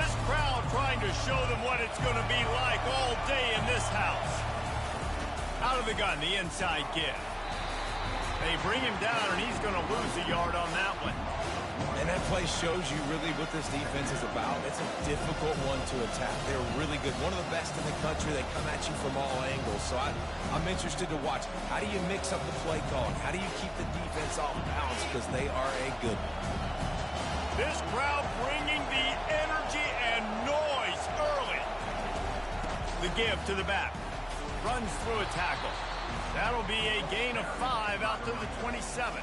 This crowd trying to show them what it's going to be like all day in this house. Out of the gun, the inside give. They bring him down, and he's going to lose a yard on that one. And that play shows you really what this defense is about. It's a difficult one to attack. They're really good. One of the best in the country. They come at you from all angles. So I'm interested to watch. How do you mix up the play calling? How do you keep the defense off balance? Because they are a good one. This crowd bringing the energy and noise early. The give to the back. Runs through a tackle. That'll be a gain of 5 out to the 27.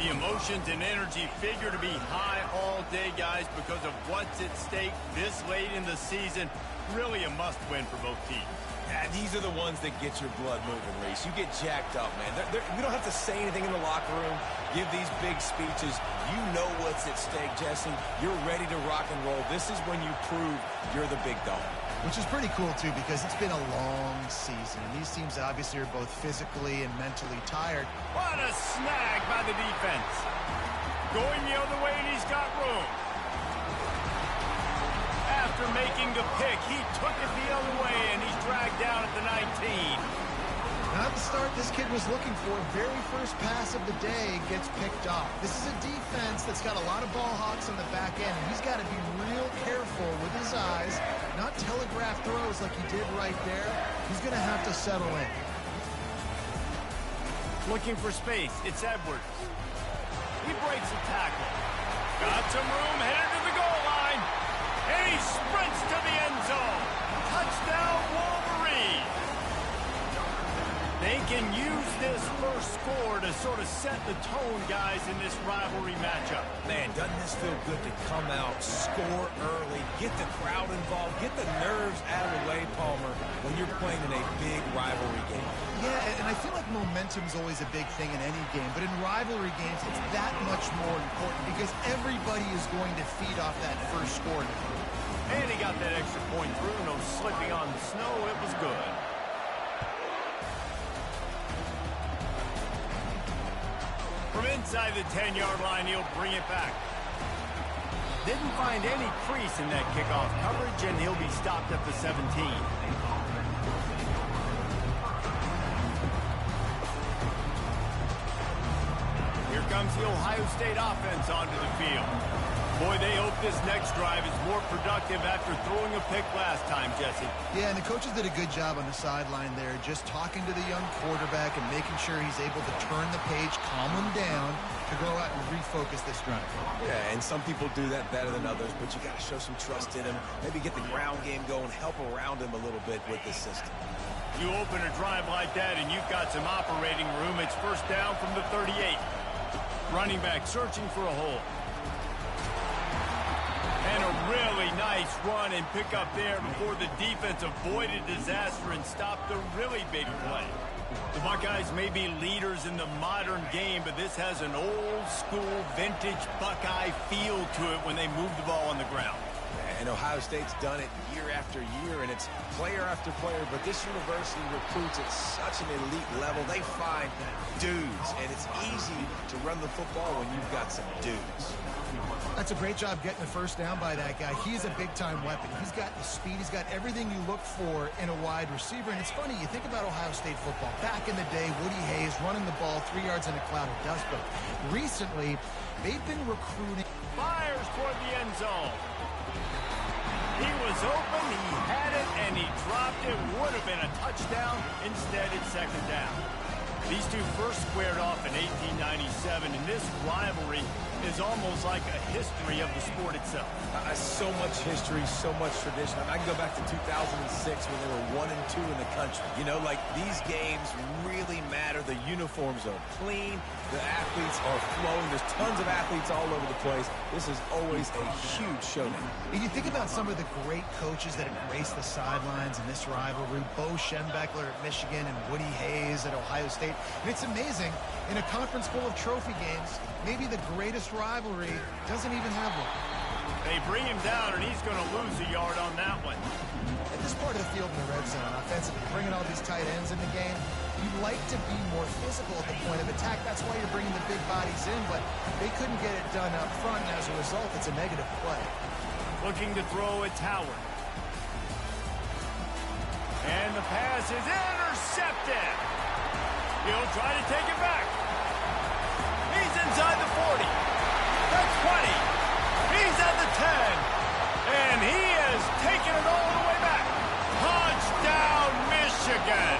The emotions and energy figure to be high all day, guys, because of what's at stake this late in the season. Really a must-win for both teams. Yeah, these are the ones that get your blood moving, Reese. You get jacked up, man. We don't have to say anything in the locker room, give these big speeches. You know what's at stake, Jesse. You're ready to rock and roll. This is when you prove you're the big dog. Which is pretty cool, too, because it's been a long season. And these teams obviously are both physically and mentally tired. What a snag by the defense. Going the other way, and he's got room. After making the pick, he took it the other way, and he's dragged down at the 19. Not the start this kid was looking for. Very first pass of the day gets picked off. This is a defense that's got a lot of ball hawks on the back end, and he's got to be real careful with his eyes, not telegraph throws like he did right there. He's going to have to settle in. Looking for space. It's Edwards. He breaks a tackle. Got some room, headed to the goal line. And he sprints to the end zone. Touchdown, Wolverine. They can use this first score to sort of set the tone, guys, in this rivalry matchup. Man, doesn't this feel good to come out, score early, get the crowd involved, get the nerves out of the way, Palmer, when you're playing in a big rivalry game. Yeah, and I feel like momentum's always a big thing in any game, but in rivalry games, it's that much more important because everybody is going to feed off that first score. And he got that extra point through, no slipping on the snow. It was good. From inside the 10-yard line, he'll bring it back. Didn't find any crease in that kickoff coverage, and he'll be stopped at the 17. Here comes the Ohio State offense onto the field. Boy, they hope this next drive is more productive after throwing a pick last time, Jesse. Yeah, and the coaches did a good job on the sideline there, just talking to the young quarterback and making sure he's able to turn the page, calm him down, to go out and refocus this drive. Yeah, and some people do that better than others, but you got to show some trust in him. Maybe get the ground game going, help around him a little bit with this system. You open a drive like that, and you've got some operating room. It's first down from the 38. Running back searching for a hole. And a really nice run and pick up there before the defense avoided disaster and stopped a really big play. The Buckeyes may be leaders in the modern game, but this has an old-school, vintage Buckeye feel to it when they move the ball on the ground. And Ohio State's done it year after year, and it's player after player, but this university recruits at such an elite level. They find dudes, and it's easy to run the football when you've got some dudes. That's a great job getting the first down by that guy. He's a big-time weapon. He's got the speed. He's got everything you look for in a wide receiver. And it's funny, you think about Ohio State football. Back in the day, Woody Hayes running the ball 3 yards in a cloud of dust. But recently, they've been recruiting. Fires toward the end zone. He was open, he had it, and he dropped it. Would have been a touchdown. Instead, it's second down. These two first squared off in 1897, and this rivalry is almost like a history of the sport itself. So much history, so much tradition. I can go back to 2006 when they were 1 and 2 in the country. You know, like these games really matter. The uniforms are clean. The athletes are flowing. There's tons of athletes all over the place. This is always a huge showdown. And you think about some of the great coaches that have graced the sidelines in this rivalry. Bo Schembechler at Michigan and Woody Hayes at Ohio State. And it's amazing, in a conference full of trophy games, maybe the greatest rivalry doesn't even have one. They bring him down, and he's going to lose a yard on that one. At this part of the field in the red zone, offensively, bringing all these tight ends in the game, you'd like to be more physical at the point of attack. That's why you're bringing the big bodies in, but they couldn't get it done up front, and as a result, it's a negative play. Looking to throw, it's Howard. And the pass is intercepted. He'll try to take it back. He's inside the 40. The 20. He's at the 10. And he has taken it all the way back. Touchdown, Michigan.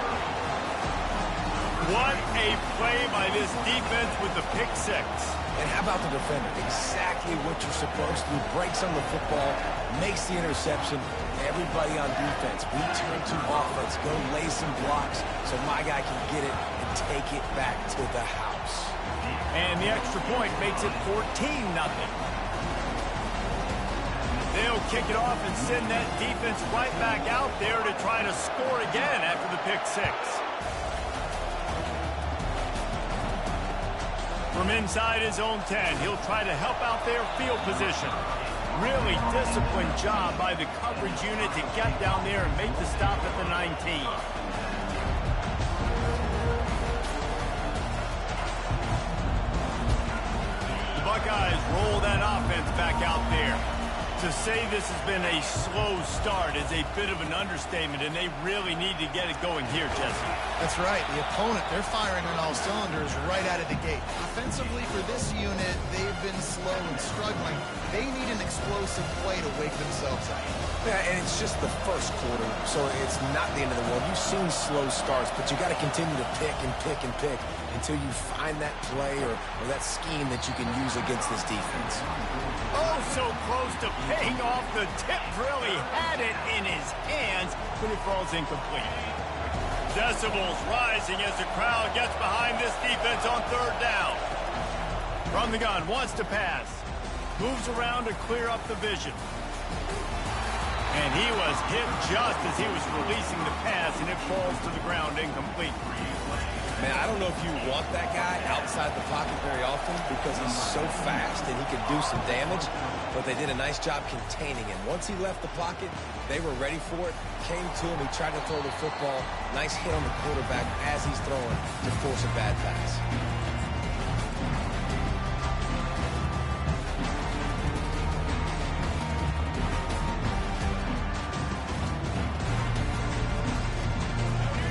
What a play by this defense with the pick six. And how about the defender? Exactly what you're supposed to do. Breaks on the football, makes the interception. Everybody on defense, we turn to offense. Go lay some blocks so my guy can get it and take it back to the house. And the extra point makes it 14-0. They'll kick it off and send that defense right back out there to try to score again after the pick six. From inside his own 10, he'll try to help out their field position. Really disciplined job by the coverage unit to get down there and make the stop at the 19. The Buckeyes roll that offense back out there. To say this has been a slow start is a bit of an understatement, and they really need to get it going here, Jesse. That's right. The opponent, they're firing on all cylinders right out of the gate. Offensively for this unit, they've been slow and struggling. They need an explosive play to wake themselves up. Yeah, and it's just the first quarter, so it's not the end of the world. You've seen slow starts, but you got to continue to pick and pick and pick until you find that play or that scheme that you can use against this defense. Oh, so close to paying off the tip drill. He had it in his hands, but it falls incomplete. Decibels rising as the crowd gets behind this defense on third down. From the gun, wants to pass. Moves around to clear up the vision. And he was hit just as he was releasing the pass, and it falls to the ground incomplete. Man, I don't know if you want that guy outside the pocket very often because he's so fast and he can do some damage, but they did a nice job containing him. Once he left the pocket, they were ready for it, came to him, he tried to throw the football. Nice hit on the quarterback as he's throwing to force a bad pass.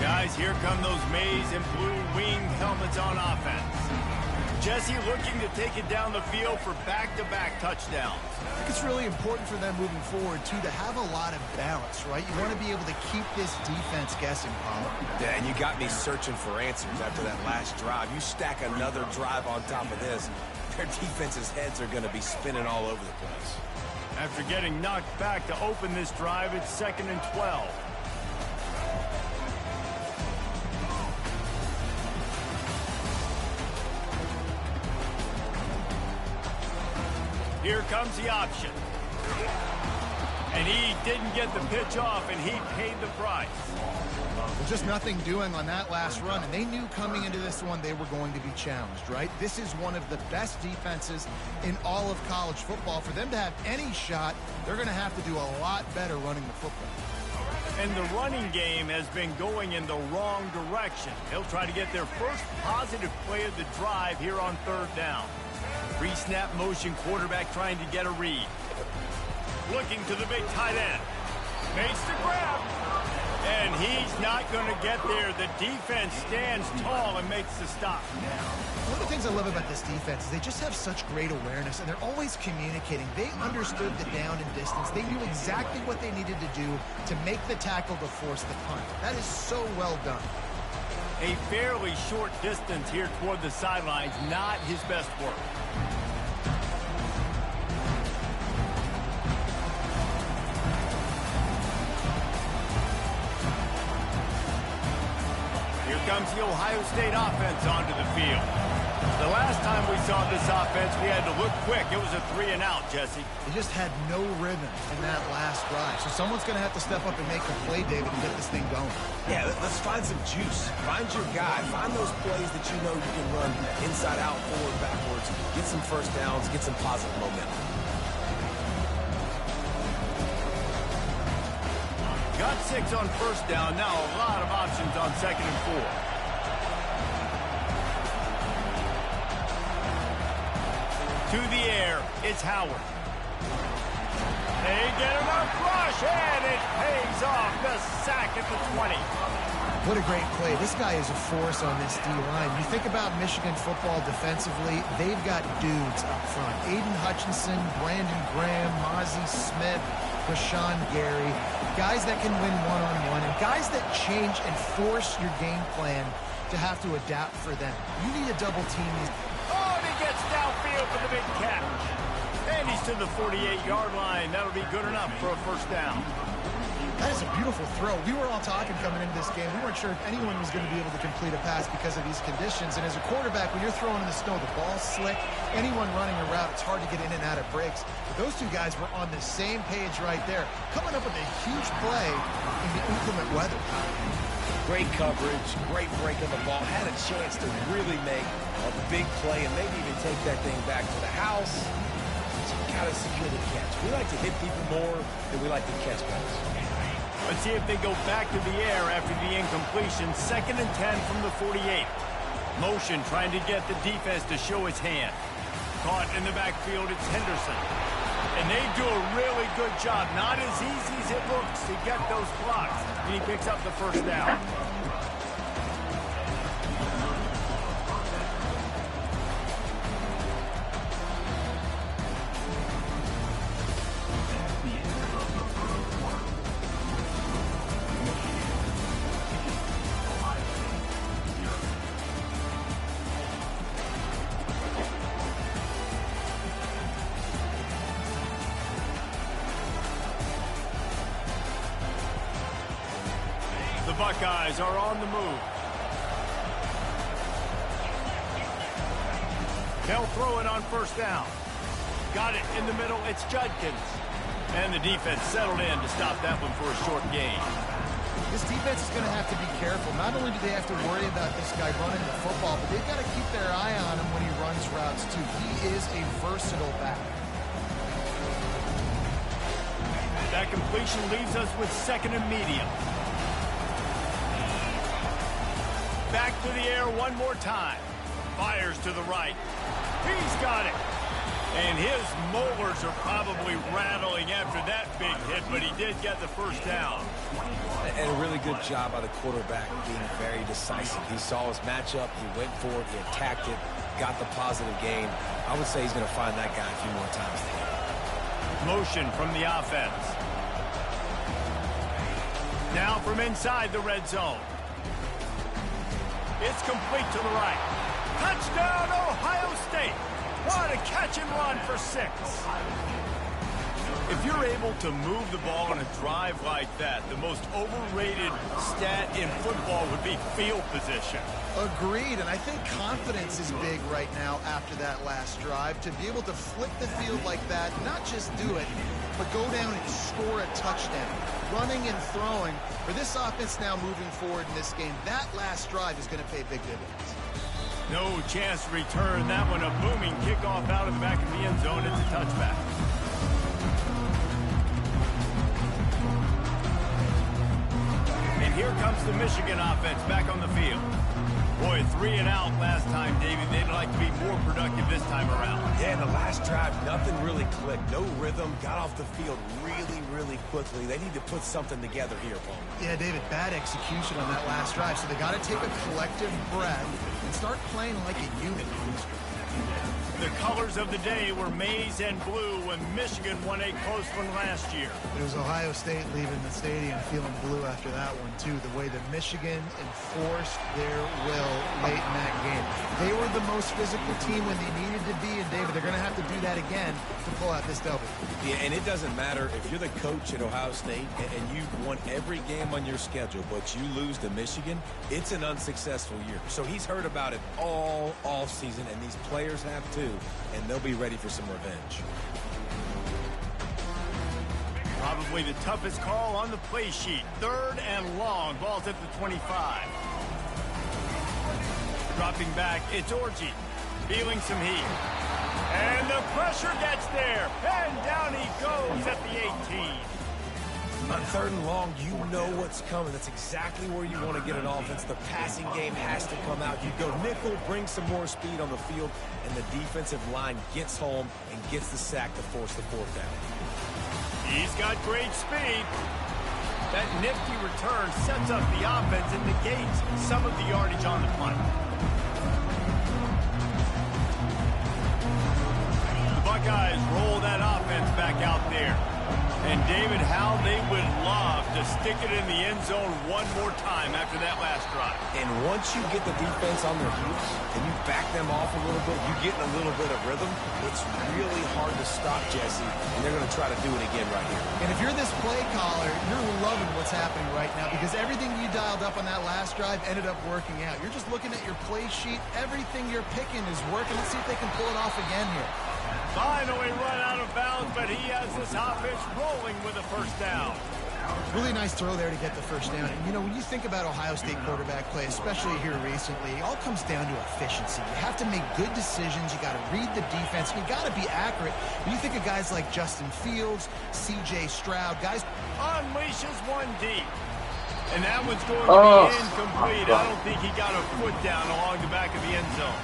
Guys, here come those maize and blue wing helmets on offense. Jesse looking to take it down the field for back-to-back touchdowns. I think it's really important for them moving forward, too, to have a lot of balance, right? You want to be able to keep this defense guessing, Paulo. Yeah, and you got me searching for answers after that last drive. You stack another drive on top of this, their defense's heads are going to be spinning all over the place. After getting knocked back to open this drive, it's 2nd and 12. Here comes the option. And he didn't get the pitch off, and he paid the price. Just nothing doing on that last run, and they knew coming into this one they were going to be challenged, right? This is one of the best defenses in all of college football. For them to have any shot, they're going to have to do a lot better running the football. And the running game has been going in the wrong direction. They'll try to get their first positive play of the drive here on third down. Pre-snap motion quarterback trying to get a read. Looking to the big tight end. Makes the grab. And he's not going to get there. The defense stands tall and makes the stop. One of the things I love about this defense is they just have such great awareness, and they're always communicating. They understood the down and distance. They knew exactly what they needed to do to make the tackle to force the punt. That is so well done. A fairly short distance here toward the sidelines, not his best work. Here comes the Ohio State offense onto the field. The last time we saw this offense, we had to look quick. It was a 3-and-out, Jesse. They just had no rhythm in that last drive. So someone's going to have to step up and make the play, David, and get this thing going. Yeah, let's find some juice. Find your guy. Find those plays that you know you can run inside out, forward, backwards. Get some first downs. Get some positive momentum. Got 6 on first down. Now a lot of options on 2nd and 4. To the air, it's Howard. They get enough rush, and it pays off. The sack at the 20. What a great play. This guy is a force on this D-line. You think about Michigan football defensively, they've got dudes up front. Aiden Hutchinson, Brandon Graham, Mozzie Smith, Rashawn Gary. Guys that can win one-on-one, and guys that change and force your game plan to have to adapt for them. You need to double team these. Oh, and he gets downfield for the big catch. And he's to the 48-yard line. That'll be good enough for a first down. That is a beautiful throw. We were all talking coming into this game. We weren't sure if anyone was going to be able to complete a pass because of these conditions. And as a quarterback, when you're throwing in the snow, the ball's slick. Anyone running a route, it's hard to get in and out of breaks. But those two guys were on the same page right there, coming up with a huge play in the inclement weather. Great coverage, great break on the ball. Had a chance to really make a big play and maybe even take that thing back to the house. So you got to secure the catch. We like to hit people more than we like to catch balls. Let's see if they go back to the air after the incompletion. 2nd and 10 from the 48. Motion trying to get the defense to show his hand. Caught in the backfield, it's Henderson. And they do a really good job. Not as easy as it looks to get those blocks. And he picks up the first down. The Buckeyes are on the move. They'll throw it on first down. Got it in the middle. It's Judkins. And the defense settled in to stop that one for a short gain. This defense is going to have to be careful. Not only do they have to worry about this guy running the football, but they've got to keep their eye on him when he runs routes, too. He is a versatile back. That completion leaves us with 2nd and medium. Back to the air one more time. Fires to the right. He's got it. And his molars are probably rattling after that big hit, but he did get the first down. And a really good job by the quarterback being very decisive. He saw his matchup, he went for it, he attacked it, got the positive gain. I would say he's going to find that guy a few more times today. Motion from the offense. Now from inside the red zone. It's complete to the right. Touchdown, Ohio State. What a catch and run for 6. If you're able to move the ball on a drive like that, the most overrated stat in football would be field position. Agreed, and I think confidence is big right now after that last drive. To be able to flip the field like that, not just do it, but go down and score a touchdown. Running and throwing, for this offense now moving forward in this game, that last drive is going to pay big dividends. No chance to return that one. A booming kickoff out of the back of the end zone. It's a touchback. And here comes the Michigan offense back on the field. Boy, 3 and out last time, David. They'd like to be more productive this time around. Yeah, in the last drive, nothing really clicked. No rhythm. Got off the field really quickly. They need to put something together here, Paul. Yeah, David, bad execution on that last drive. So they got to take a collective breath and start playing like a unit. The colors of the day were maize and blue when Michigan won a close one last year. It was Ohio State leaving the stadium feeling blue after that one, too. The way that Michigan enforced their will late in that game. They were the most physical team when they needed to be, and David, they're going to have to do that again to pull out this W. Yeah, and it doesn't matter if you're the coach at Ohio State and you've won every game on your schedule, but you lose to Michigan, it's an unsuccessful year. So he's heard about it all season, and these players have too, and they'll be ready for some revenge. Probably the toughest call on the play sheet. 3rd and long. Ball's at the 25. Dropping back, it's Orji. Feeling some heat. And the pressure gets there. And down he goes at the 18. On 3rd and long, you know what's coming. That's exactly where you want to get an offense. The passing game has to come out. You go nickel, bring some more speed on the field, and the defensive line gets home and gets the sack to force the 4th down. He's got great speed. That nifty return sets up the offense and negates some of the yardage on the punt. The Buckeyes roll that offense back out there. And, David, how they would love to stick it in the end zone one more time after that last drive. And once you get the defense on their heels and you back them off a little bit, you get in a little bit of rhythm, it's really hard to stop, Jesse, and they're going to try to do it again right here. And if you're this play caller, you're loving what's happening right now because everything you dialed up on that last drive ended up working out. You're just looking at your play sheet. Everything you're picking is working. Let's see if they can pull it off again here. Finally run out of bounds, but he has this offense rolling with a first down. Really nice throw there to get the first down. And, you know, when you think about Ohio State quarterback play, especially here recently, it all comes down to efficiency. You have to make good decisions. You got to read the defense. You got to be accurate. When you think of guys like Justin Fields, C.J. Stroud, guys unleashes one deep. And that one's going to be incomplete. I don't think he got a foot down along the back of the end zone.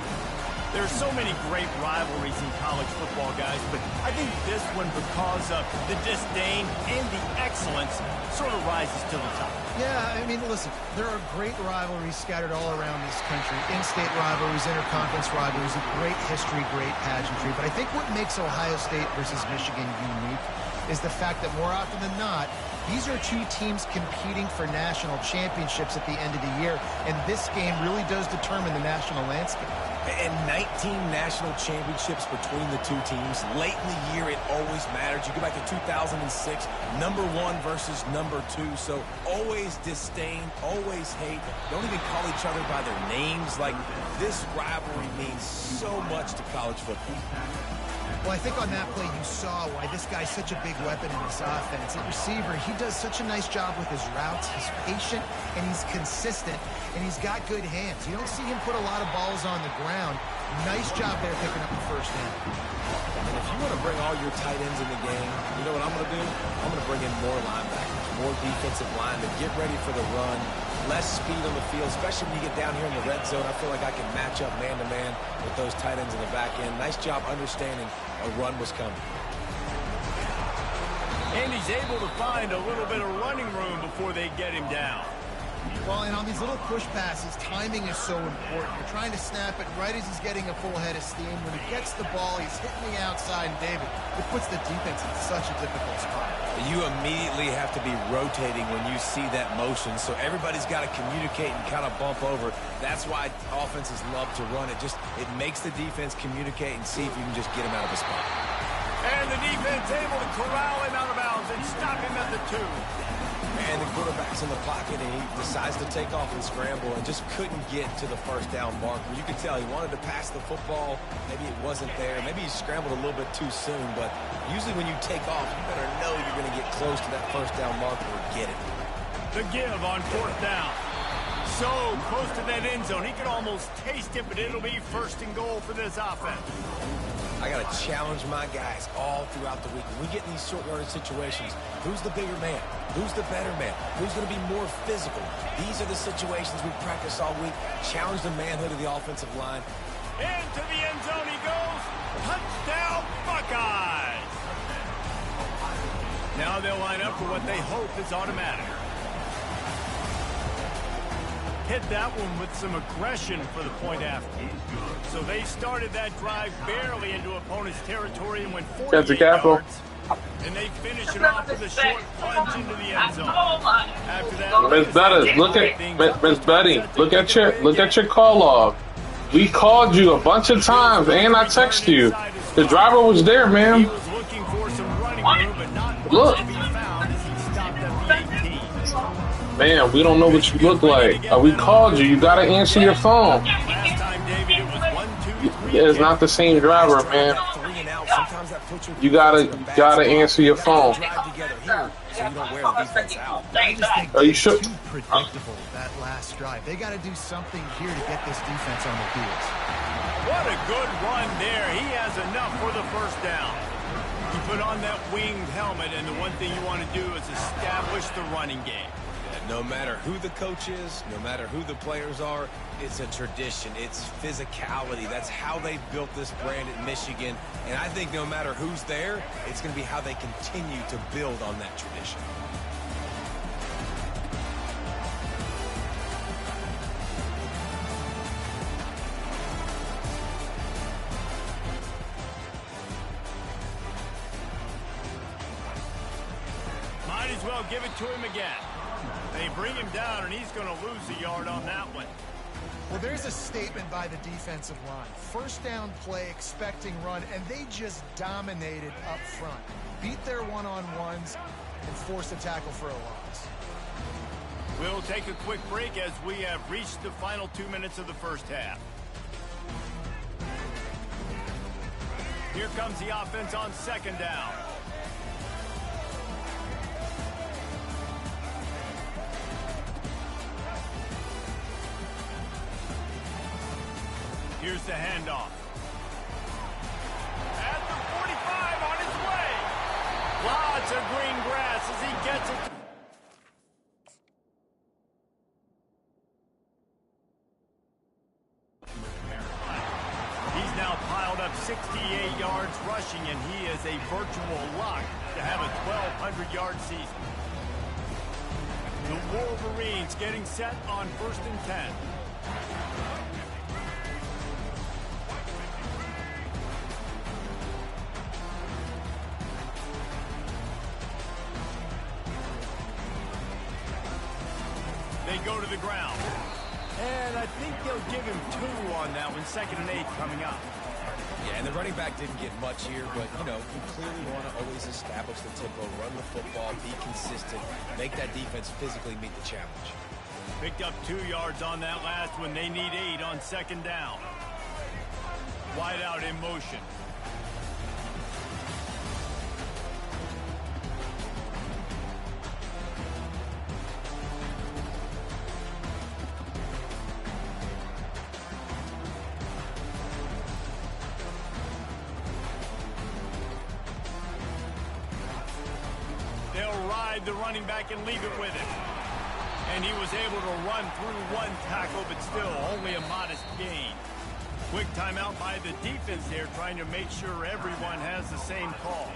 There's so many great rivalries in college football, guys, but I think this one, because of the disdain and the excellence, sort of rises to the top. Yeah, I mean, listen, there are great rivalries scattered all around this country. In-state rivalries, interconference rivalries, a great history, great pageantry. But I think what makes Ohio State versus Michigan unique is the fact that more often than not, these are two teams competing for national championships at the end of the year, and this game really does determine the national landscape. And 19 national championships between the two teams. Late in the year, it always matters. You go back to 2006, number 1 versus number 2. So always disdain, always hate. Don't even call each other by their names. Like, this rivalry means so much to college football. Well, I think on that play you saw why this guy's such a big weapon in this offense. At receiver, he does such a nice job with his routes. He's patient, and he's consistent, and he's got good hands. You don't see him put a lot of balls on the ground. Nice job there picking up the first down. And if you want to bring all your tight ends in the game, you know what I'm going to do? I'm going to bring in more linebackers, more defensive linemen, get ready for the run, less speed on the field, especially when you get down here in the red zone. I feel like I can match up man-to-man with those tight ends in the back end. Nice job understanding a run was coming. And he's able to find a little bit of running room before they get him down. Well, and on these little push passes, timing is so important. You're trying to snap it right as he's getting a full head of steam. When he gets the ball, he's hitting the outside, and David, it puts the defense in such a difficult spot. You immediately have to be rotating when you see that motion, so everybody's got to communicate and kind of bump over. That's why offenses love to run it. It makes the defense communicate and see if you can just get him out of the spot. And the defense able to corral him out of bounds and stop him at the 2. And the quarterback's in the pocket, and he decides to take off and scramble and just couldn't get to the first down marker. You could tell he wanted to pass the football. Maybe it wasn't there. Maybe he scrambled a little bit too soon. But usually when you take off, you better know you're going to get close to that first down marker or get it. The give on 4th down. So close to that end zone. He could almost taste it, but it'll be 1st and goal for this offense. I got to challenge my guys all throughout the week. When we get in these short yardage situations, who's the bigger man? Who's the better man? Who's going to be more physical? These are the situations we practice all week. Challenge the manhood of the offensive line. Into the end zone he goes. Touchdown, Buckeyes. Now they'll line up for what they hope is automatic. Hit that one with some aggression for the point after. So they started that drive barely into opponent's territory and went 48 yards. And they finish it off with a short plunge into the end zone. After that, Miss Betty, Miss Betty, look at your call log. We called you a bunch of times, and I texted you. The driver was there, man. He was looking for some running room, but not much to be found as he stopped at the 18. Man, we don't know what you look like. We called you. You gotta answer your phone. Last time, David, it was 1, 2, 3. It's not the same driver, man. You gotta answer your phone. Are you sure? Too predictable, that last drive. They got to do something here to get this defense on their heels. What a good run there. He has enough for the first down. You put on that winged helmet, and the one thing you want to do is establish the running game. No matter who the coach is, no matter who the players are, it's a tradition. It's physicality. That's how they built this brand at Michigan. And I think no matter who's there, it's going to be how they continue to build on that tradition. Might as well give it to him again. They bring him down, and he's going to lose a yard on that one. Well, there's a statement by the defensive line. First down play, expecting run, and they just dominated up front. Beat their one-on-ones and forced a tackle for a loss. We'll take a quick break as we have reached the final 2 minutes of the first half. Here comes the offense on second down. Here's the handoff. At the 45 on his way. Lots of green grass as he gets it. He's now piled up 68 yards rushing, and he is a virtual lock to have a 1,200-yard season. The Wolverines getting set on 1st and 10. They go to the ground. And I think they'll give him 2 on that one. 2nd and 8 coming up. Yeah, and the running back didn't get much here, but, you know, you clearly want to always establish the tempo, run the football, be consistent, make that defense physically meet the challenge. Picked up 2 yards on that last one. They need 8 on 2nd down. Wide out in motion. They'll ride the running back and leave it with him. And he was able to run through 1 tackle, but still only a modest gain. Quick timeout by the defense there, trying to make sure everyone has the same call.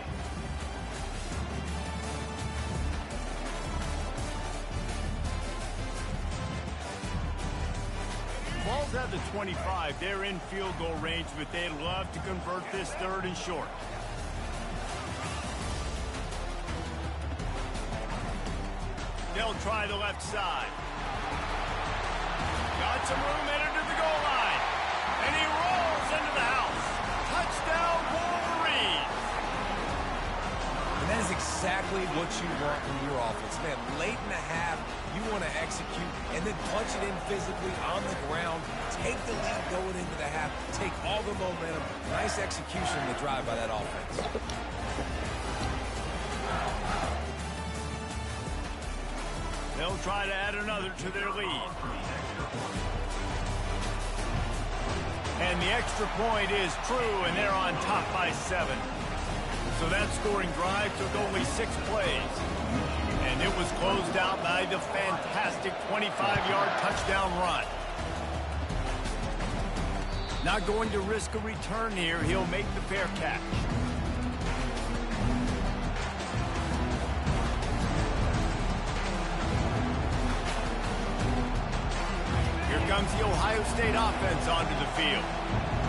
Ball's at the 25. They're in field goal range, but they'd love to convert this 3rd and short. They'll try the left side. Got some room headed to the goal line. And he rolls into the house. Touchdown, Wolverines. And that is exactly what you want from your offense. Man, late in the half, you want to execute and then punch it in physically on the ground. Take the lead going into the half. Take all the momentum. Nice execution in the drive by that offense. They'll try to add another to their lead. And the extra point is true, and they're on top by 7. So that scoring drive took only 6 plays. And it was closed out by the fantastic 25-yard touchdown run. Not going to risk a return here. He'll make the fair catch. Comes the Ohio State offense onto the field.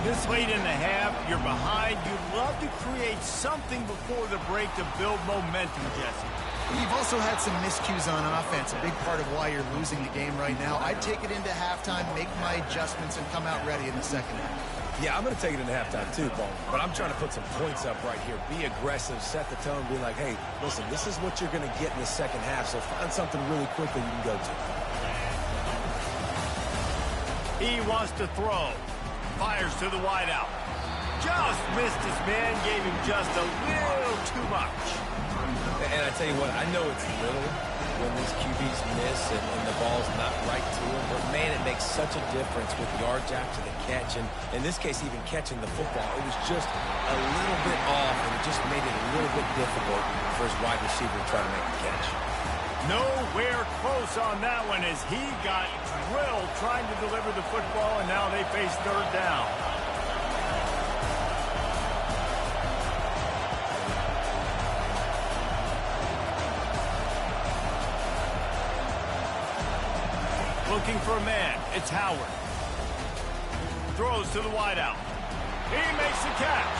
This late in the half, you're behind. You'd love to create something before the break to build momentum, Jesse. You've also had some miscues on offense, a big part of why you're losing the game right now. I'd take it into halftime, make my adjustments, and come out ready in the 2nd half. Yeah, I'm going to take it into halftime too, Paul. But I'm trying to put some points up right here. Be aggressive, set the tone, be like, hey, listen, this is what you're going to get in the 2nd half, so find something really quickly you can go to. He wants to throw. Fires to the wideout. Just missed his man, gave him just a little too much. And I tell you what, I know it's little when these QBs miss and the ball's not right to them, but man, it makes such a difference with yards after the catch. And in this case, even catching the football, it was just a little bit off, and it just made it a little bit difficult for his wide receiver to try to make the catch. Nowhere close on that one as he got drilled trying to deliver the football, and now they face third down. Looking for a man. It's Howard. Throws to the wideout. He makes the catch.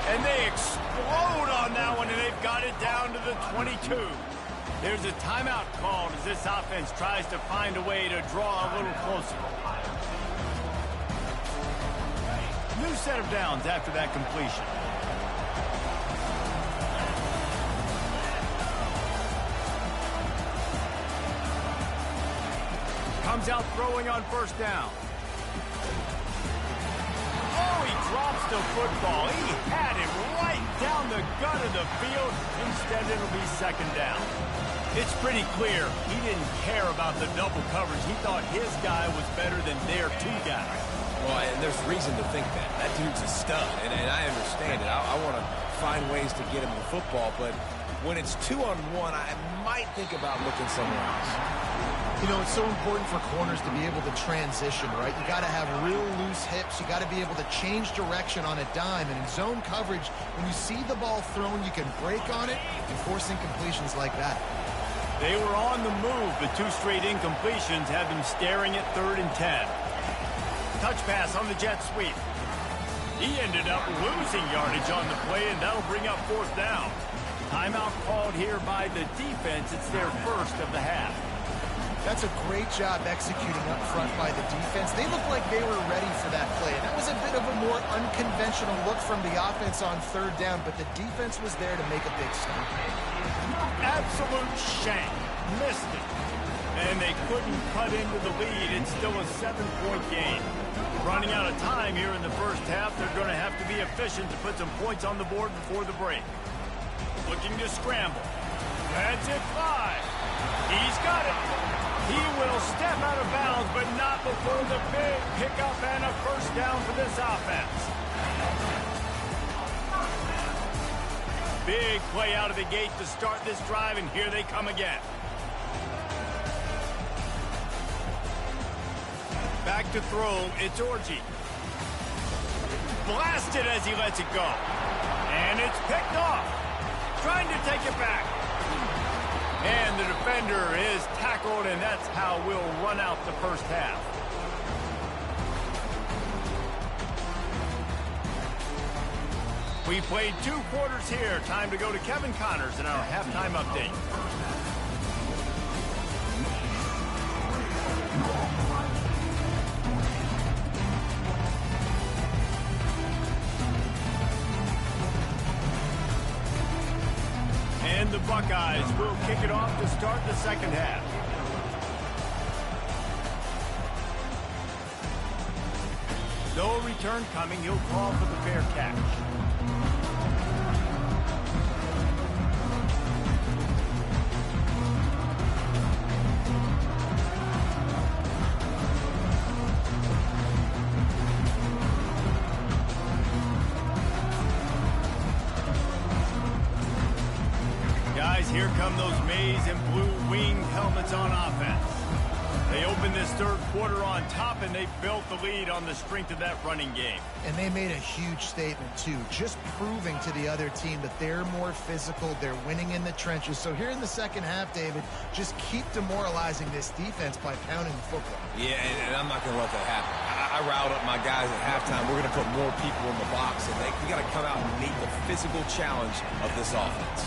And they explode on that one, and they've got it down to the 22. There's a timeout called as this offense tries to find a way to draw a little closer. New set of downs after that completion. Comes out throwing on first down. Oh, he drops the football. He had it right down the gut of the field. Instead, it'll be second down. It's pretty clear he didn't care about the double coverage. He thought his guy was better than their two guys. Well, and there's reason to think that. That dude's a stud, and I understand it. I want to find ways to get him the football, but when it's 2-on-1, I might think about looking somewhere else. You know, it's so important for corners to be able to transition, right? You got to have real loose hips. You got to be able to change direction on a dime. And in zone coverage, when you see the ball thrown, you can break on it and force incompletions like that. They were on the move, but two straight incompletions had them staring at 3rd and 10. Touch pass on the jet sweep. He ended up losing yardage on the play, and that'll bring up 4th down. Timeout called here by the defense. It's their first of the half. That's a great job executing up front by the defense. They looked like they were ready for that play. That was a bit of a more unconventional look from the offense on 3rd down, but the defense was there to make a big stop. Absolute shank. Missed it. And they couldn't cut into the lead. It's still a 7-point game. Running out of time here in the first half, they're going to have to be efficient to put some points on the board before the break. Looking to scramble. That's it fly. He's got it. He will step out of bounds, but not before the big pickup and a first down for this offense. Big play out of the gate to start this drive, and here they come again. Back to throw, it's Orji. Blasted as he lets it go. And it's picked off. Trying to take it back. And the defender is tackled, and that's how we'll run out the first half. We played 2 quarters here. Time to go to Kevin Connors in our halftime update. And the Buckeyes will kick it off to start the second half. No return coming. He'll call for the fair catch. Guys, here come those maize and blue winged helmets on offense. They opened this third quarter on top, and they built the lead on the strength of that running game. And they made a huge statement, too, just proving to the other team that they're more physical, they're winning in the trenches. So here in the second half, David, just keep demoralizing this defense by pounding the football. Yeah, and I'm not going to let that happen. I riled up my guys at halftime. We're going to put more people in the box, and we got to come out and meet the physical challenge of this offense.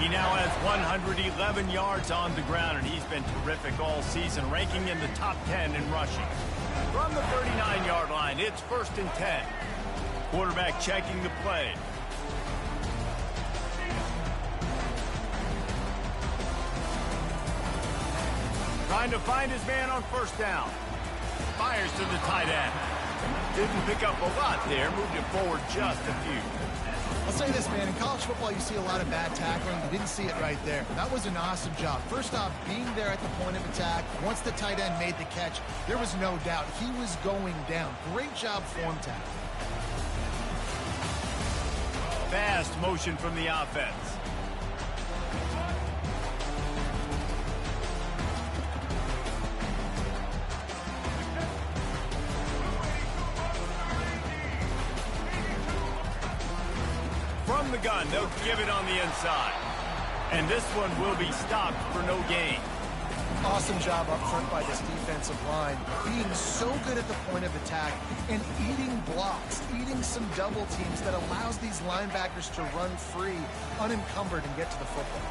He now has 111 yards on the ground, and he's been terrific all season, ranking in the top 10 in rushing. From the 39-yard line, it's 1st and 10. Quarterback checking the play. Trying to find his man on first down. Fires to the tight end. Didn't pick up a lot there, moved it forward just a few. I'll say this, man, in college football you see a lot of bad tackling. You didn't see it right there. That was an awesome job. First off, being there at the point of attack. Once the tight end made the catch, there was no doubt he was going down. Great job form tackle. Fast motion from the offense. From the gun, they'll give it on the inside. And this one will be stopped for no gain. Awesome job up front by this defensive line, being so good at the point of attack and eating blocks, eating some double teams that allows these linebackers to run free, unencumbered, and get to the football.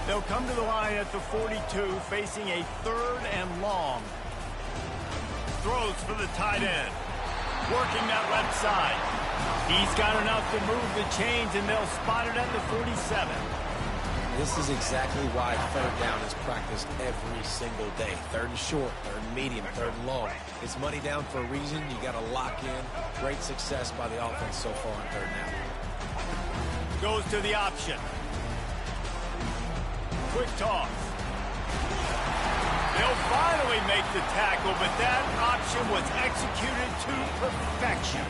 They'll come to the line at the 42, facing a 3rd and long. Throws for the tight end. Working that left side. He's got enough to move the chains, and they'll spot it at the 47. This is exactly why 3rd down is practiced every single day. 3rd and short, 3rd and medium, 3rd and long. It's money down for a reason. You got to lock in. Great success by the offense so far on 3rd down. Goes to the option. Quick toss. They'll finally make the tackle, but that option was executed to perfection.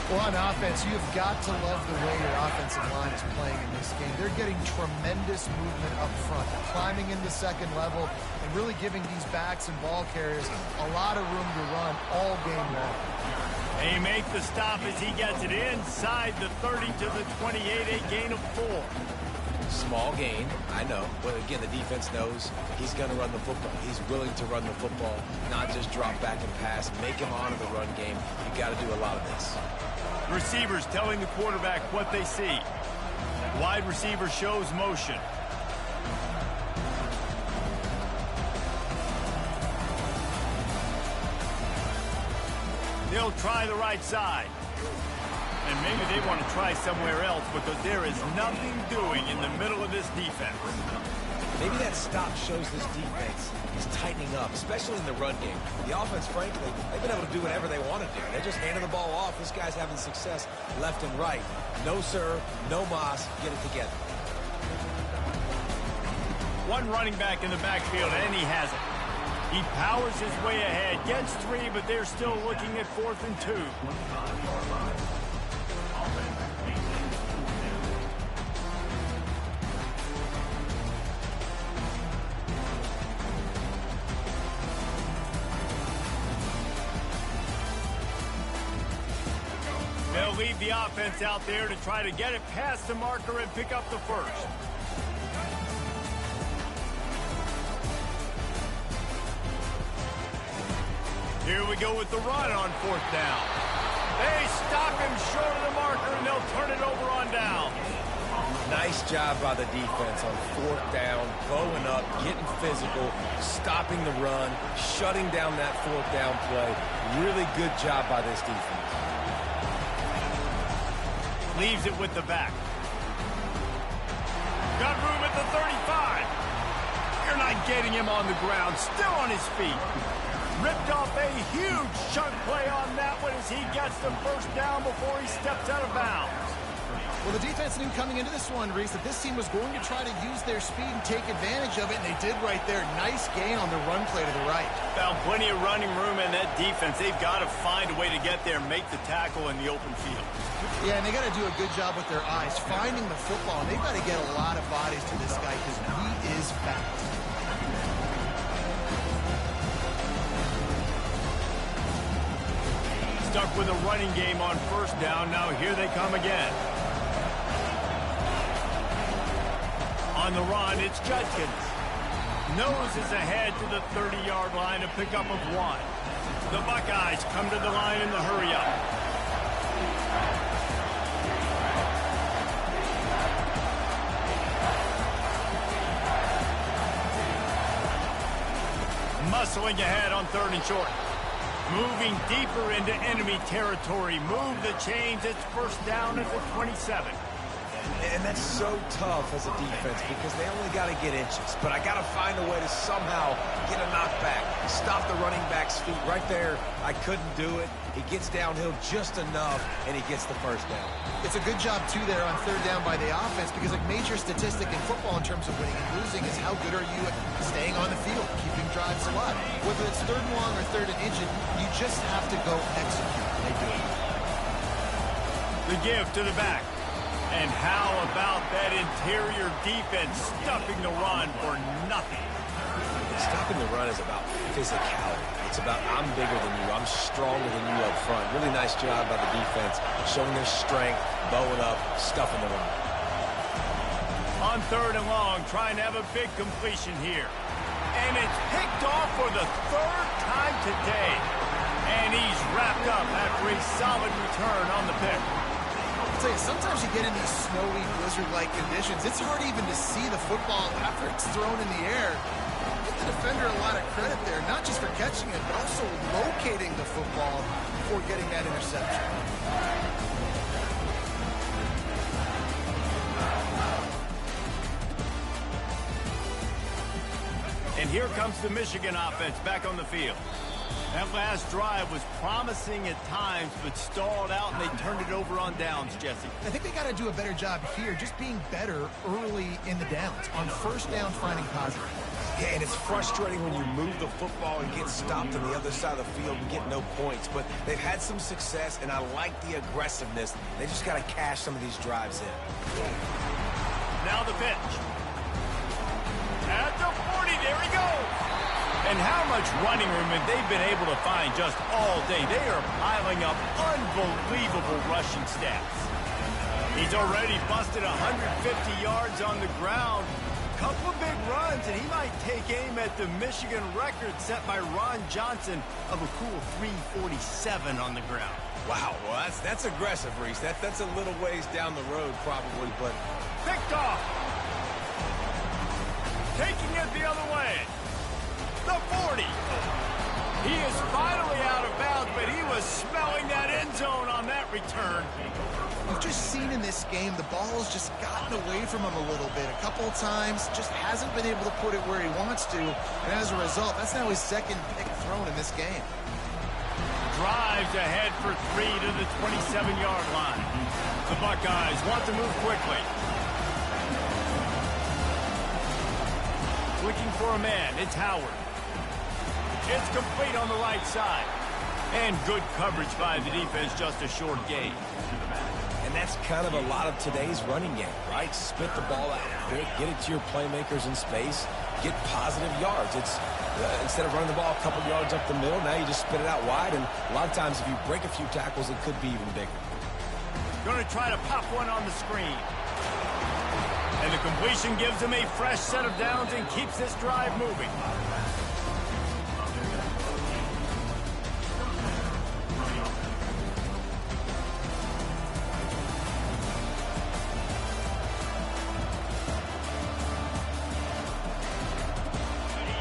Well, on offense, you've got to love the way your offensive line is playing in this game. They're getting tremendous movement up front, climbing into second level, and really giving these backs and ball carriers a lot of room to run all game long. They make the stop as he gets it inside the 30 to the 28, a gain of 4. Small gain, I know. But again, the defense knows he's going to run the football. He's willing to run the football, not just drop back and pass, make him honor the run game. You got to do a lot of this. Receivers telling the quarterback what they see. Wide receiver shows motion. They'll try the right side. And maybe they want to try somewhere else because there is nothing doing in the middle of this defense. Maybe that stop shows this defense is tightening up, especially in the run game. The offense, frankly, they've been able to do whatever they want to do. They're just handing the ball off. This guy's having success left and right. No, sir. No, Moss. Get it together. One running back in the backfield, and he has it. He powers his way ahead, gets 3, but they're still looking at 4th and 2. They'll leave the offense out there to try to get it past the marker and pick up the first. Here we go with the run on 4th down. They stop him short of the marker, and they'll turn it over on down. Nice job by the defense on 4th down, bowing up, getting physical, stopping the run, shutting down that 4th down play. Really good job by this defense. Leaves it with the back. Got room at the 35. You're not getting him on the ground. Still on his feet. Ripped off a huge chunk play on that one as he gets the first down before he steps out of bounds. Well, the defense knew coming into this one, Reese, that this team was going to try to use their speed and take advantage of it, and they did right there. Nice gain on the run play to the right. Found plenty of running room in that defense. They've got to find a way to get there and make the tackle in the open field. Yeah, and they got to do a good job with their eyes, finding the football, and they've got to get a lot of bodies to this guy because he is fast. Stuck with a running game on 1st down. Now here they come again. On the run, it's Judkins. Noses ahead to the 30-yard line, a pickup of 1. The Buckeyes come to the line in the hurry-up. Muscling ahead on 3rd and short. Moving deeper into enemy territory. Move the chains. It's 1st down at the 27. And that's so tough as a defense because they only got to get inches. But I got to find a way to somehow get a knockback. Stop the running back's feet right there. I couldn't do it. He gets downhill just enough, and he gets the 1st down. It's a good job, too, there on 3rd down by the offense because a major statistic in football in terms of winning and losing is how good are you at staying on the field, keeping drives alive. Whether it's 3rd and long or 3rd and inches, you just have to go execute. They do it. The give to the back. And how about that interior defense stuffing the run for nothing? Stopping the run is about physicality. It's about I'm bigger than you, I'm stronger than you up front. Really nice job by the defense, showing their strength, bowing up, stuffing the run. On 3rd and long, trying to have a big completion here. And it's picked off for the 3rd time today. And he's wrapped up after a solid return on the pick. I'll tell you, sometimes you get in these snowy, blizzard-like conditions. It's hard even to see the football after it's thrown in the air. Give the defender a lot of credit there, not just for catching it, but also locating the football before getting that interception. And here comes the Michigan offense back on the field. That last drive was promising at times, but stalled out, and they turned it over on downs, Jesse. I think they got to do a better job here, just being better early in the downs. On 1st down, finding positive. Yeah, and it's frustrating when you move the football and get stopped on the other side of the field and get no points. But they've had some success, and I like the aggressiveness. They just got to cash some of these drives in. Now the pitch. At the 40, there he goes. And how much running room have they been able to find just all day? They are piling up unbelievable rushing stats. He's already busted 150 yards on the ground. Couple of big runs, and he might take aim at the Michigan record set by Ron Johnson of a cool 347 on the ground. Wow, well, that's aggressive, Reese. That's a little ways down the road probably, but... Picked off. Taking it the other way. The 40. He is finally out of bounds, but he was smelling that end zone on that return. We've just seen in this game the ball has just gotten away from him a little bit. A couple of times, just hasn't been able to put it where he wants to. And as a result, that's now his 2nd pick thrown in this game. Drives ahead for 3 to the 27-yard line. The Buckeyes want to move quickly. Looking for a man, it's Howard. It's complete on the right side. And good coverage by the defense, just a short gain. And that's kind of a lot of today's running game, right? Spit the ball out quick, get it to your playmakers in space, get positive yards. It's instead of running the ball a couple yards up the middle, now you just spit it out wide. And a lot of times if you break a few tackles, it could be even bigger. Going to try to pop one on the screen. And the completion gives him a fresh set of downs and keeps this drive moving.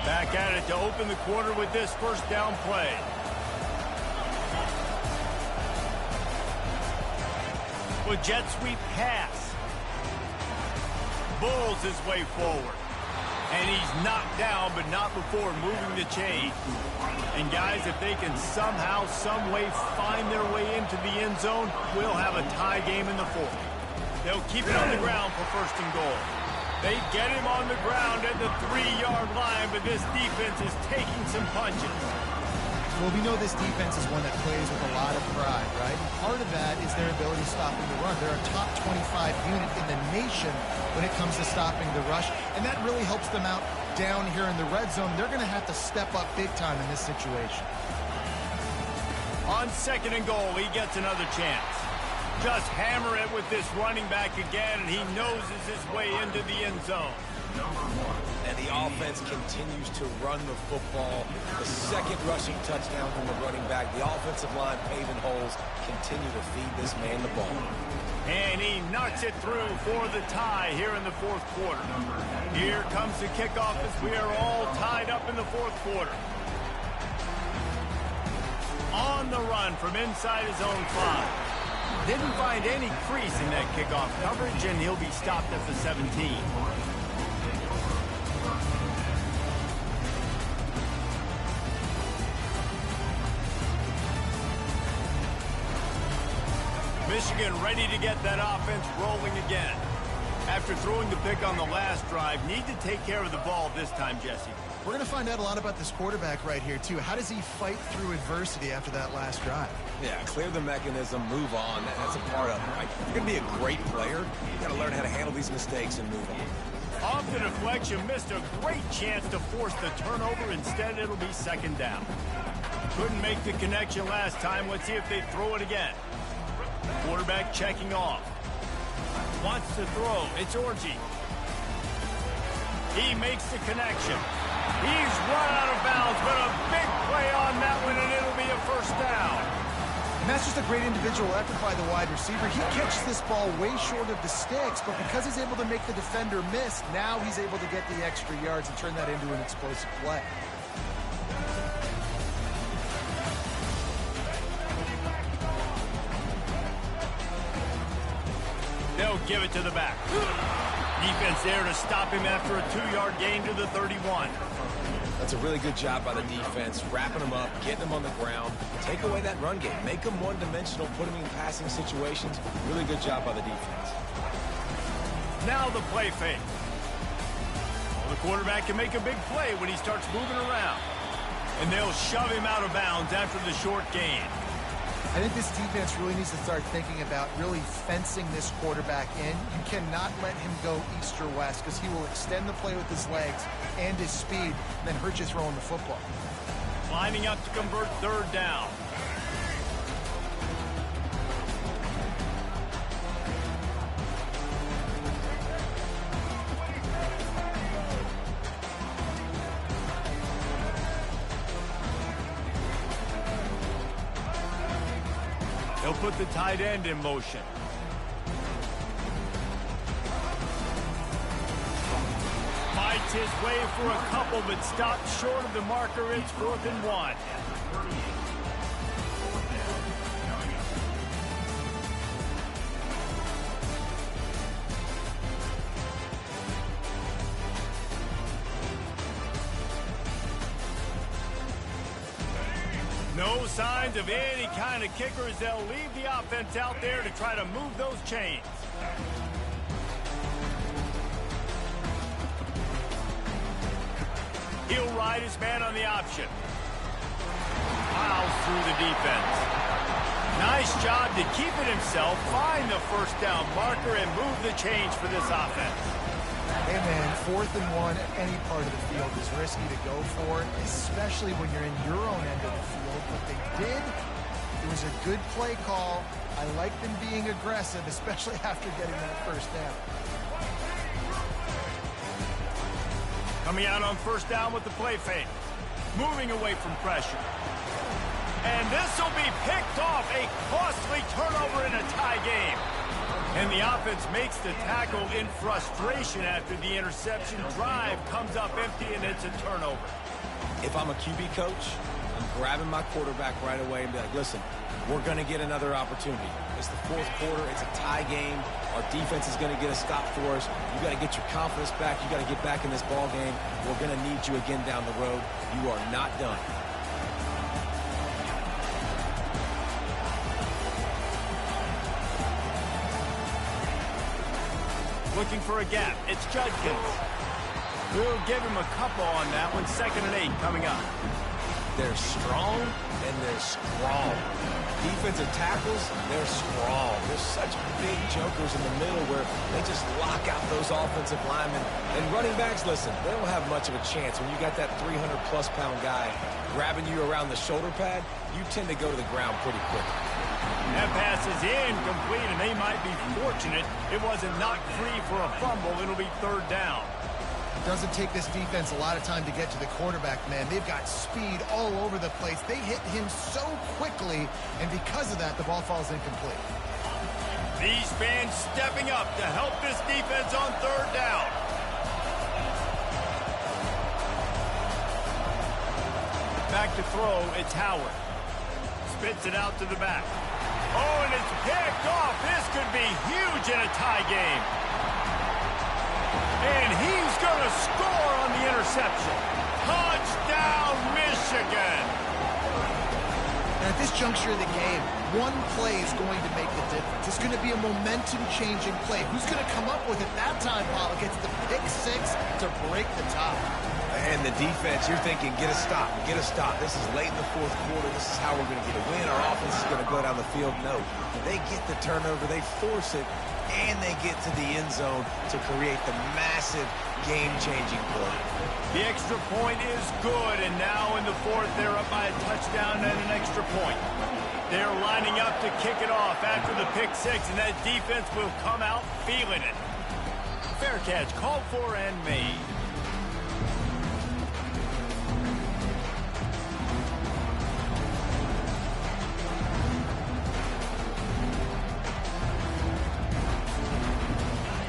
Back at it to open the quarter with this 1st down play. With jet sweep pass. Bulls his way forward. And he's knocked down, but not before moving the chain. And guys, if they can somehow, some way find their way into the end zone, we'll have a tie game in the 4th. They'll keep it on the ground for 1st and goal. They get him on the ground at the 3-yard line, but this defense is taking some punches. Well, we know this defense is one that plays with a lot of pride, right? And part of that is their ability stopping the run. They're a top 25 unit in the nation when it comes to stopping the rush, and that really helps them out down here in the red zone. They're going to have to step up big time in this situation. On 2nd and goal, he gets another chance. Just hammer it with this running back again, and he noses his way into the end zone. And the offense continues to run the football. The 2nd rushing touchdown from the running back. The offensive line paving holes, continue to feed this man the ball. And he knocks it through for the tie here in the 4th quarter. Here comes the kickoff as we are all tied up in the 4th quarter. On the run from inside his own 5. Didn't find any crease in that kickoff coverage, and he'll be stopped at the 17. Michigan ready to get that offense rolling again. After throwing the pick on the last drive, need to take care of the ball this time, Jesse. We're going to find out a lot about this quarterback right here, too. How does he fight through adversity after that last drive? Yeah, clear the mechanism, move on. That's a part of it, right? If you're going to be a great player, you got to learn how to handle these mistakes and move on. Off the deflection, missed a great chance to force the turnover. Instead, it'll be second down. Couldn't make the connection last time. Let's see if they throw it again. Quarterback checking off. Wants to throw. It's Orji. He makes the connection. He's run out of bounds, but a big play on that one, and it'll be a first down. And that's just a great individual effort by the wide receiver. He catches this ball way short of the sticks, but because he's able to make the defender miss, now he's able to get the extra yards and turn that into an explosive play. They'll give it to the back. Defense there to stop him after a 2-yard gain to the 31. That's a really good job by the defense, wrapping them up, getting them on the ground. Take away that run game. Make them one-dimensional, put them in passing situations. Really good job by the defense. Now the play fake. Well, the quarterback can make a big play when he starts moving around. And they'll shove him out of bounds after the short gain. I think this defense really needs to start thinking about really fencing this quarterback in. You cannot let him go east or west because he will extend the play with his legs and his speed and then hurt you throwing the football. Lining up to convert third down. They'll put the tight end in motion. Fights his way for a couple, but stops short of the marker. It's 4th and 1. No signs of any kind of kickers. They'll leave the offense out there to try to move those chains. He'll ride his man on the option. Miles through the defense. Nice job to keep it himself, find the first down marker, and move the chains for this offense. Hey, man, 4th and 1 at any part of the field is risky to go for, especially when you're in your own end of the field. But they did. It was a good play call. I like them being aggressive, especially after getting that first down. Coming out on first down with the play fake. Moving away from pressure. And this will be picked off. A costly turnover in a tie game. And the offense makes the tackle in frustration after the interception. Drive comes up empty, and it's a turnover. If I'm a QB coach, I'm grabbing my quarterback right away and be like, listen, we're going to get another opportunity. It's the 4th quarter. It's a tie game. Our defense is going to get a stop for us. You got to get your confidence back. You got to get back in this ball game. We're going to need you again down the road. You are not done. Looking for a gap. It's Judkins. We'll give him a couple on that one. 2nd and 8 coming up. They're strong and they're strong. Defensive tackles, they're strong. There's such big jokers in the middle where they just lock out those offensive linemen. And running backs, listen, they don't have much of a chance. When you got that 300-plus pound guy grabbing you around the shoulder pad, you tend to go to the ground pretty quickly. That pass is incomplete, and they might be fortunate it wasn't knocked free for a fumble. It'll be 3rd down. Doesn't take this defense a lot of time to get to the quarterback, man. They've got speed all over the place. They hit him so quickly, and because of that, the ball falls incomplete. These fans stepping up to help this defense on 3rd down. Back to throw, it's Howard. Spits it out to the back. Oh, and it's picked off. This could be huge in a tie game. And he's going to score on the interception. Touchdown, Michigan. And at this juncture of the game, one play is going to make the difference. It's going to be a momentum-changing play. Who's going to come up with it that time, Paul? Gets the pick 6 to break the tie. And the defense, you're thinking, get a stop, get a stop. This is late in the 4th quarter. This is how we're going to get a win. Our offense is going to go down the field. No, they get the turnover. They force it. and they get to the end zone to create the massive game-changing play. The extra point is good, and now in the fourth, they're up by a touchdown and an extra point. They're lining up to kick it off after the pick six, and that defense will come out feeling it. Fair catch, called for and made.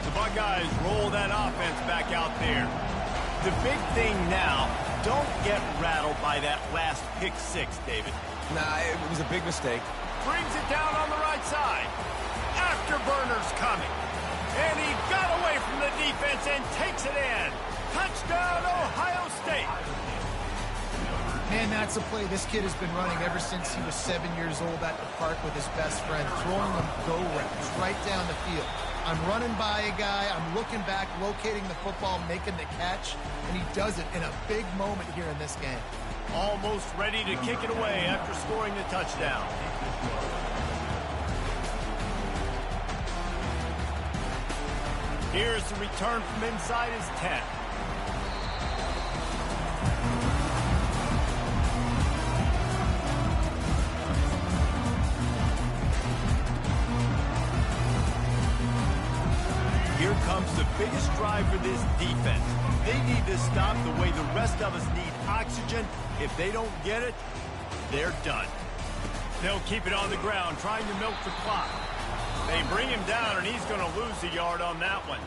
The Buckeyes roll that offense back out there. The big thing now, don't get rattled by that last pick six, David. Nah, it was a big mistake. Brings it down on the right side. Afterburner's coming. And he got away from the defense and takes it in. Touchdown, Ohio State. Man, that's a play this kid has been running ever since he was 7 years old at the park with his best friend, throwing them go routes right down the field. I'm running by a guy, I'm looking back, locating the football, making the catch, and he does it in a big moment here in this game. Almost ready to kick it away after scoring the touchdown. Here's the return from inside his 10. Here comes the biggest drive for this defense. They need to stop the way the rest of us need oxygen. If they don't get it, they're done. They'll keep it on the ground, trying to milk the clock. They bring him down, and he's going to lose a yard on that one.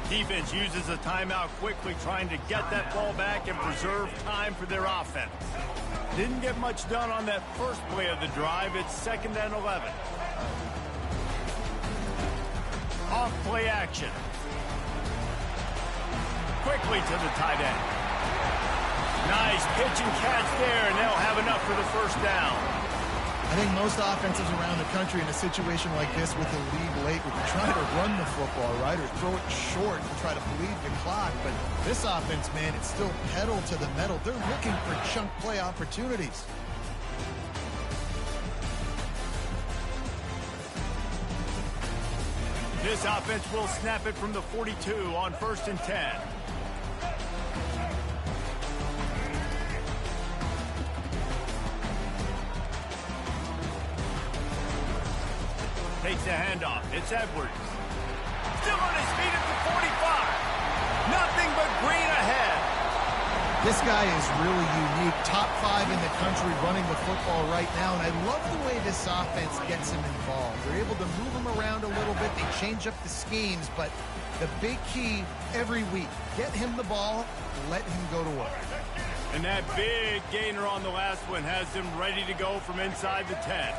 Defense uses a timeout quickly, trying to get that ball back and preserve time for their offense. Didn't get much done on that first play of the drive. It's 2nd and 11. Off play action. Quickly to the tight end. Nice pitch and catch there, and they'll have enough for the first down. I think most offenses around the country in a situation like this with the lead late would try to run the football, right, or throw it short and try to bleed the clock. But this offense, man, it's still pedal to the metal. They're looking for chunk play opportunities. This offense will snap it from the 42 on 1st and 10. Takes the handoff. It's Edwards. Still on his feet at the 45. Nothing but green ahead. This guy is really unique. Top 5 in the country running the football right now, and I love the way this offense gets him involved. They're able to move him around a little bit. They change up the schemes, but the big key every week, get him the ball, let him go to work. And that big gainer on the last one has him ready to go from inside the 10.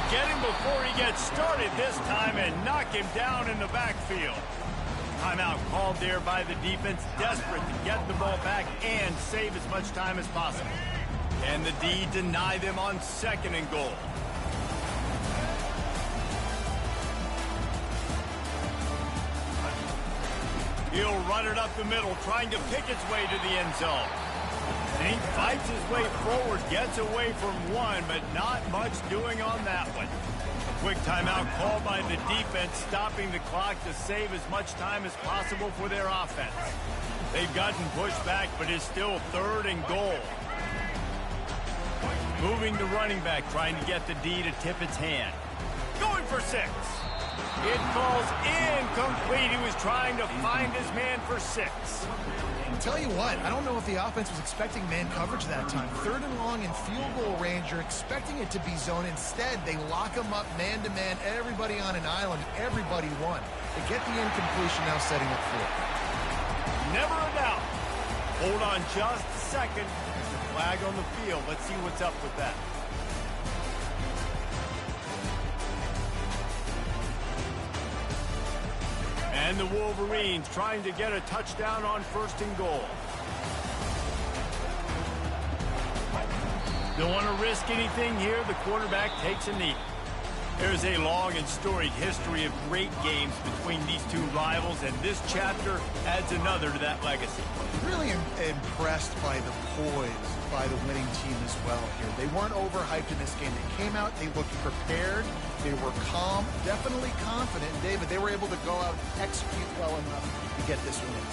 Get him before he gets started this time and knock him down in the backfield. Timeout called there by the defense, desperate to get the ball back and save as much time as possible. And the D deny them on 2nd and goal. He'll run it up the middle, trying to pick its way to the end zone. And he fights his way forward, gets away from one, but not much doing on that one. A quick timeout called by the defense, stopping the clock to save as much time as possible for their offense. They've gotten pushed back, but it's still 3rd and goal. Moving the running back, trying to get the D to tip its hand. Going for 6. It falls incomplete. He was trying to find his man for 6. Tell you what, I don't know if the offense was expecting man coverage that time. 3rd and long in field goal range, you're expecting it to be zone. Instead, they lock him up man-to-man, everybody on an island, everybody won. They get the incompletion now, setting up 4. Never a doubt. Hold on just a second. There's a flag on the field. Let's see what's up with that. And the Wolverines trying to get a touchdown on 1st and goal. Don't want to risk anything here. The quarterback takes a knee. There's a long and storied history of great games between these two rivals, and this chapter adds another to that legacy. Really impressed by the poise by the winning team as well here. They weren't overhyped in this game. They came out, they looked prepared, they were calm, definitely confident. And David, they were able to go out and execute well enough to get this win.